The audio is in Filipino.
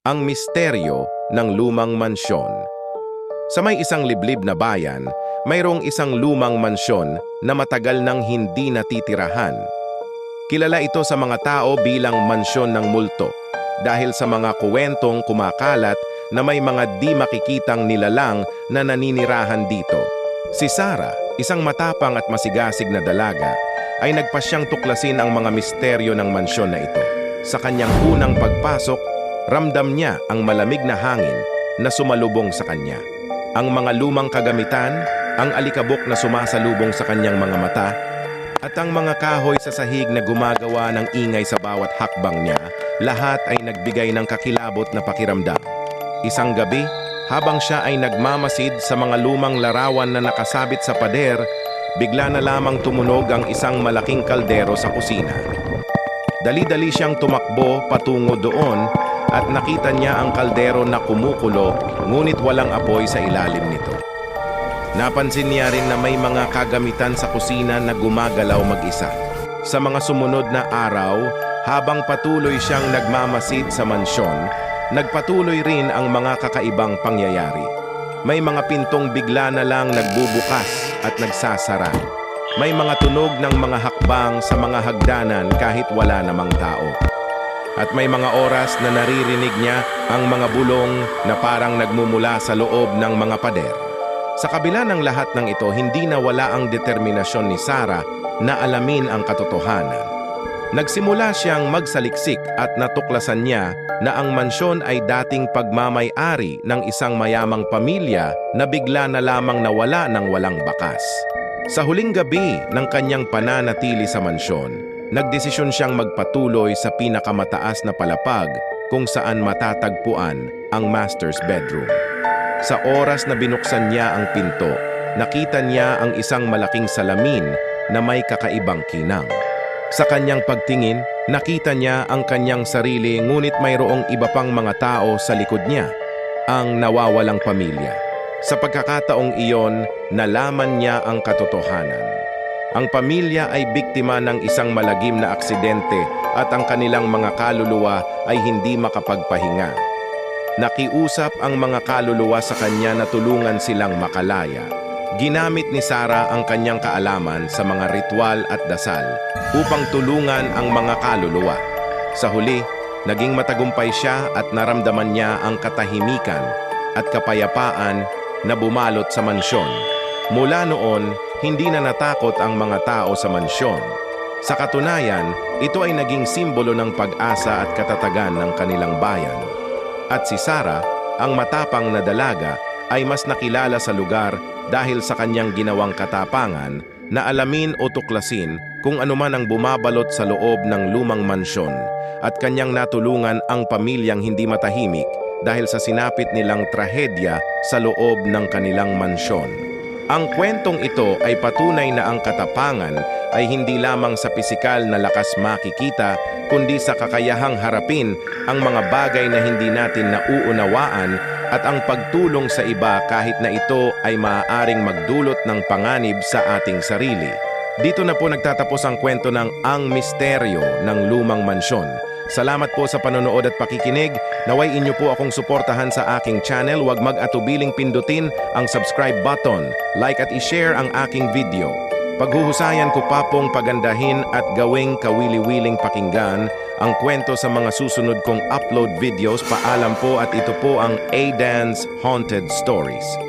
ang misteryo ng lumang mansyon. Sa may isang liblib na bayan, mayroong isang lumang mansyon na matagal nang hindi natitirahan. Kilala ito sa mga tao bilang mansyon ng multo dahil sa mga kuwentong kumakalat na may mga di makikitang nilalang na naninirahan dito. Si Sarah, isang matapang at masigasig na dalaga, ay nagpasyang tuklasin ang mga misteryo ng mansyon na ito. Sa kanyang unang pagpasok, ramdam niya ang malamig na hangin na sumalubong sa kanya. Ang mga lumang kagamitan, ang alikabok na sumasalubong sa kanyang mga mata, at ang mga kahoy sa sahig na gumagawa ng ingay sa bawat hakbang niya, lahat ay nagbigay ng kakilabot na pakiramdam. Isang gabi, habang siya ay nagmamasid sa mga lumang larawan na nakasabit sa pader, bigla na lamang tumunog ang isang malaking kaldero sa kusina. Dali-dali siyang tumakbo patungo doon at nakita niya ang kaldero na kumukulo ngunit walang apoy sa ilalim nito. Napansin niya rin na may mga kagamitan sa kusina na gumagalaw mag-isa. Sa mga sumunod na araw, habang patuloy siyang nagmamasid sa mansyon, nagpatuloy rin ang mga kakaibang pangyayari. May mga pintong bigla na lang nagbubukas at nagsasara. May mga tunog ng mga hakbang sa mga hagdanan kahit wala namang tao. At may mga oras na naririnig niya ang mga bulong na parang nagmumula sa loob ng mga pader. Sa kabila ng lahat ng ito, hindi nawala ang determinasyon ni Sarah na alamin ang katotohanan. Nagsimula siyang magsaliksik at natuklasan niya na ang mansyon ay dating pagmamay-ari ng isang mayamang pamilya na bigla na lamang nawala ng walang bakas. Sa huling gabi ng kanyang pananatili sa mansyon, nagdesisyon siyang magpatuloy sa pinakamataas na palapag kung saan matatagpuan ang master's bedroom. Sa oras na binuksan niya ang pinto, nakita niya ang isang malaking salamin na may kakaibang kinang. Sa kanyang pagtingin, nakita niya ang kanyang sarili ngunit mayroong iba pang mga tao sa likod niya, ang nawawalang pamilya. Sa pagkakataong iyon, nalaman niya ang katotohanan. Ang pamilya ay biktima ng isang malagim na aksidente at ang kanilang mga kaluluwa ay hindi makapagpahinga. Nakiusap ang mga kaluluwa sa kanya na tulungan silang makalaya. Ginamit ni Sarah ang kanyang kaalaman sa mga ritual at dasal upang tulungan ang mga kaluluwa. Sa huli, naging matagumpay siya at naramdaman niya ang katahimikan at kapayapaan na bumalot sa mansyon. Mula noon, hindi na natakot ang mga tao sa mansyon. Sa katunayan, ito ay naging simbolo ng pag-asa at katatagan ng kanilang bayan. At si Sarah, ang matapang na dalaga, ay mas nakilala sa lugar dahil sa kanyang ginawang katapangan na alamin o tuklasin kung anuman ang bumabalot sa loob ng lumang mansyon at kanyang natulungan ang pamilyang hindi matahimik dahil sa sinapit nilang trahedya sa loob ng kanilang mansyon. Ang kwentong ito ay patunay na ang katapangan ay hindi lamang sa pisikal na lakas makikita, kundi sa kakayahang harapin ang mga bagay na hindi natin nauunawaan at ang pagtulong sa iba kahit na ito ay maaaring magdulot ng panganib sa ating sarili. Dito na po nagtatapos ang kwento ng Ang Misteryo ng Lumang Mansyon. Salamat po sa panonood at pakikinig. Naway inyo po akong suportahan sa aking channel. Huwag mag-atubiling pindutin ang subscribe button, like at i-share ang aking video. Paghuhusayan ko pa pong pagandahin at gawing kawili-wiling pakinggan ang kwento sa mga susunod kong upload videos. Paalam po at ito po ang Aidan's Haunted Stories.